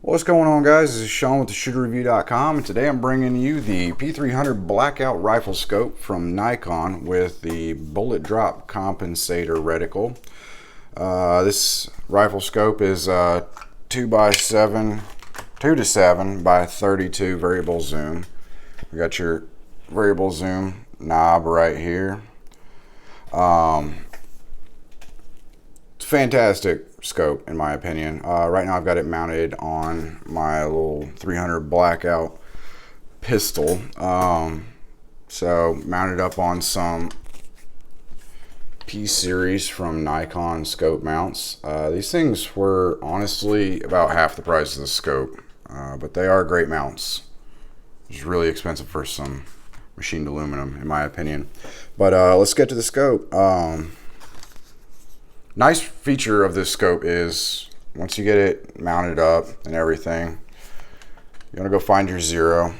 What's going on, guys? This is Sean with theshooterreview.com, and today I'm bringing you the P300 blackout rifle scope from Nikon with the bullet drop compensator reticle. This rifle scope is 2 to 7 by 32 variable zoom. We got your variable zoom knob right here. Fantastic scope in my opinion. Right now I've got it mounted on my little 300 blackout pistol. So mounted up on some P series from Nikon scope mounts. These things were honestly about half the price of the scope, but they are great mounts. It's really expensive for some machined aluminum in my opinion. But let's get to the scope. Nice feature of this scope is once you get it mounted up and everything, you want to go find your zero.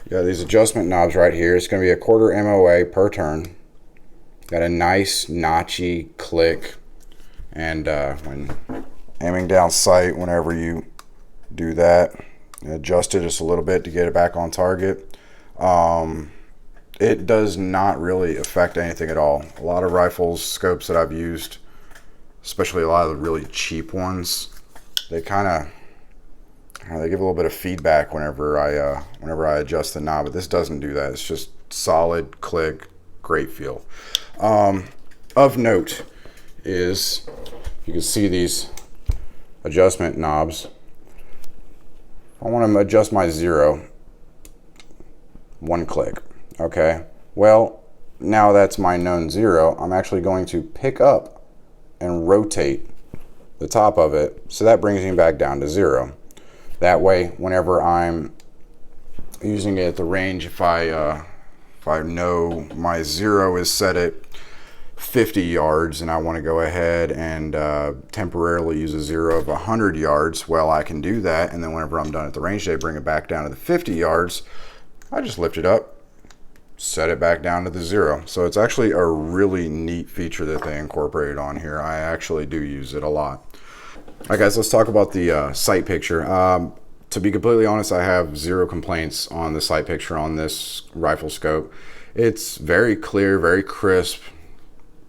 You got these adjustment knobs right here. It's going to be a 1/4 MOA per turn. Got a nice notchy click, and when aiming down sight, whenever you do that, adjust it just a little bit to get it back on target. It does not really affect anything at all. A lot of rifles, scopes that I've used, especially a lot of the really cheap ones, they kind of they give a little bit of feedback whenever I adjust the knob. But this doesn't do that. It's just solid click, great feel. Of note is you can see these adjustment knobs. I want to adjust my zero. One click. Okay, well, now that's my known zero. I'm actually going to pick up and rotate the top of it, so that brings me back down to zero. That way, whenever I'm using it at the range, if I know my zero is set at 50 yards and I want to go ahead and temporarily use a zero of 100 yards, well, I can do that, and then whenever I'm done at the range, they bring it back down to the 50 yards. I just lift it up, set it back down to the zero. So it's actually a really neat feature that they incorporated on here. I actually do use it a lot. All right, guys, let's talk about the sight picture. To be completely honest, I have zero complaints on the sight picture on this rifle scope. It's very clear, very crisp.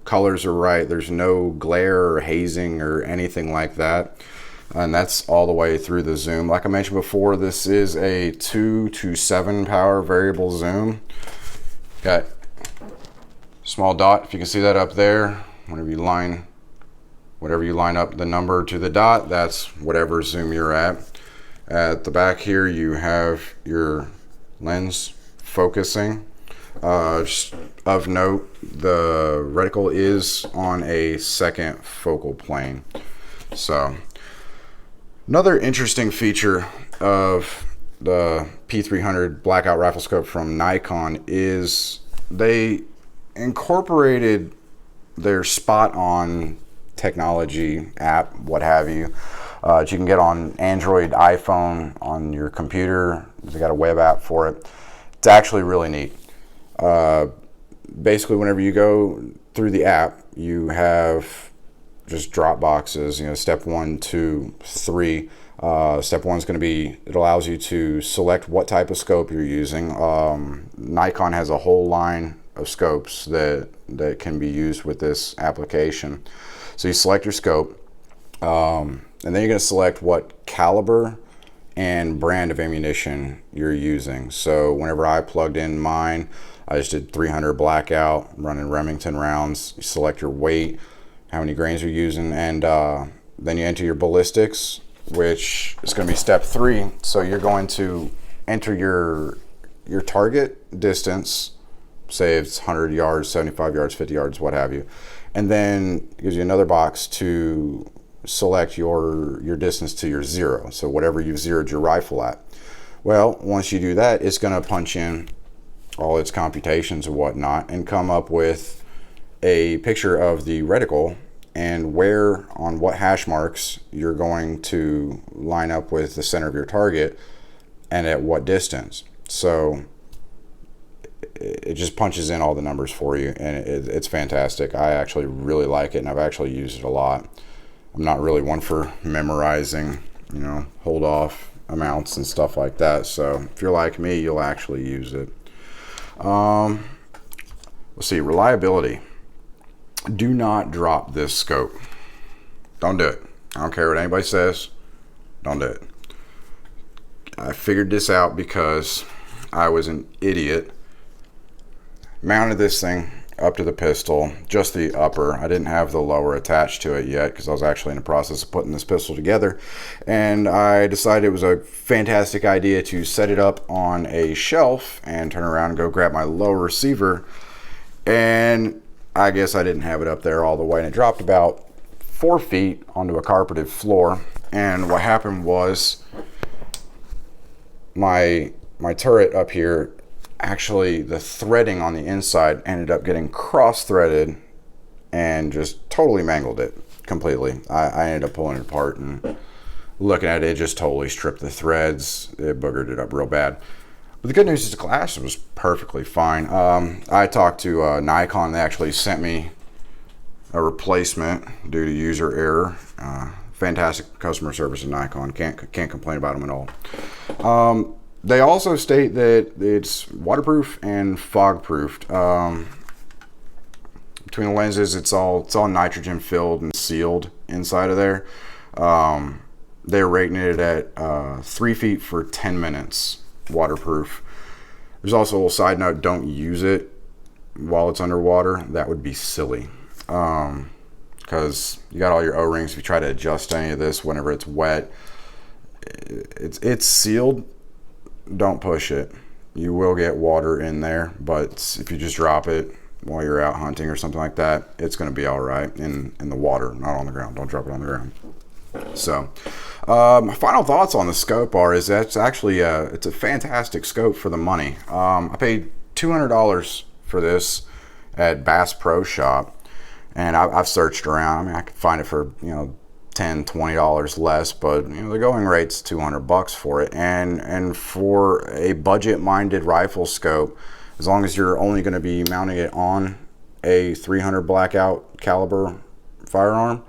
Colors are right. There's no glare or hazing or anything like that. And that's all the way through the zoom. Like I mentioned before, this is a 2 to 7 power variable zoom. Got small dot, if you can see that up there. Whenever you line up the number to the dot, that's whatever zoom you're at. At the back here, you have your lens focusing. Just of note, the reticle is on a second focal plane. So another interesting feature of the P300 blackout rifle scope from Nikon is they incorporated their spot on technology app, what have you, that you can get on Android, iPhone, on your computer. They got a web app for it. It's actually really neat. Basically, whenever you go through the app, you have just drop boxes, step 1, 2, 3. Step 1 is going to be, it allows you to select what type of scope you're using. Nikon has a whole line of scopes that can be used with this application. So you select your scope, and then you're going to select what caliber and brand of ammunition you're using. So whenever I plugged in mine, I just did 300 blackout, running Remington rounds. You select your weight, how many grains you're using, and then you enter your ballistics, which is going to be step 3. So you're going to enter your target distance, say it's 100 yards, 75 yards, 50 yards, what have you, and then it gives you another box to select your distance to your zero, so whatever you've zeroed your rifle at. Well, once you do that, it's going to punch in all its computations and whatnot and come up with a picture of the reticle and where on what hash marks you're going to line up with the center of your target and at what distance. So it just punches in all the numbers for you, and it's fantastic. I actually really like it, and I've actually used it a lot. I'm not really one for memorizing you know, hold off amounts and stuff like that. So if you're like me, you'll actually use it. Let's see, reliability. Do not drop this scope. Don't do it. I don't care what anybody says. Don't do it. I figured this out because I was an idiot. Mounted this thing up to the pistol, just the upper. I didn't have the lower attached to it yet because I was actually in the process of putting this pistol together. And I decided it was a fantastic idea to set it up on a shelf and turn around and go grab my lower receiver. And I guess I didn't have it up there all the way, and it dropped about 4 feet onto a carpeted floor. And what happened was my turret up here, actually the threading on the inside ended up getting cross-threaded and just totally mangled it completely. I ended up pulling it apart, and looking at it, it just totally stripped the threads. It boogered it up real bad. But the good news is the glass was perfectly fine. I talked to Nikon. They actually sent me a replacement due to user error. Fantastic customer service at Nikon. Can't complain about them at all. They also state that it's waterproof and fog proofed. Between the lenses, it's all nitrogen filled and sealed inside of there. They're rating it at 3 feet for 10 minutes. Waterproof. There's also a little side note: don't use it while it's underwater. That would be silly, because you got all your O-rings. If you try to adjust any of this whenever it's wet, it's sealed. Don't push it. You will get water in there, but if you just drop it while you're out hunting or something like that, it's going to be all right in the water, not on the ground. Don't drop it on the ground. So my final thoughts on the scope is that's actually it's a fantastic scope for the money. I paid $200 for this at Bass Pro Shop, and I've searched around. I mean, I could find it for, you know, $10, $20 less, but you know, the going rate's $200 for it. And for a budget-minded rifle scope, as long as you're only going to be mounting it on a 300 blackout caliber firearm,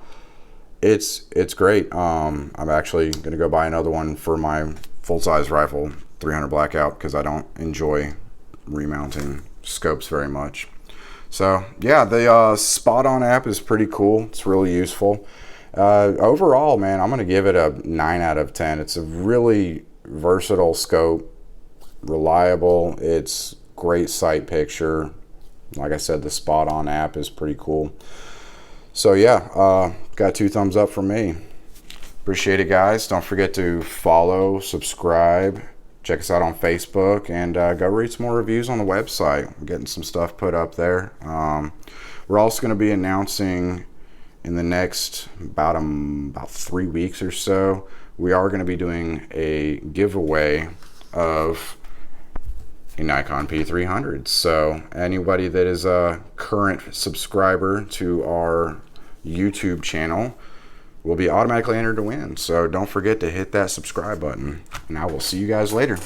it's great. I'm actually going to go buy another one for my full-size rifle, 300 blackout, because I don't enjoy remounting scopes very much. So yeah, the Spot On app is pretty cool. It's really useful. Overall, man, I'm going to give it a 9 out of 10. It's a really versatile scope, reliable. It's great sight picture. Like I said, the Spot On app is pretty cool. So yeah, got 2 thumbs up from me. Appreciate it, guys. Don't forget to follow, subscribe, check us out on Facebook, and go read some more reviews on the website. I'm getting some stuff put up there. We're also going to be announcing in the next about 3 weeks or so, we are going to be doing a giveaway of a Nikon P300. So anybody that is a current subscriber to our YouTube channel will be automatically entered to win. So don't forget to hit that subscribe button, and I will see you guys later.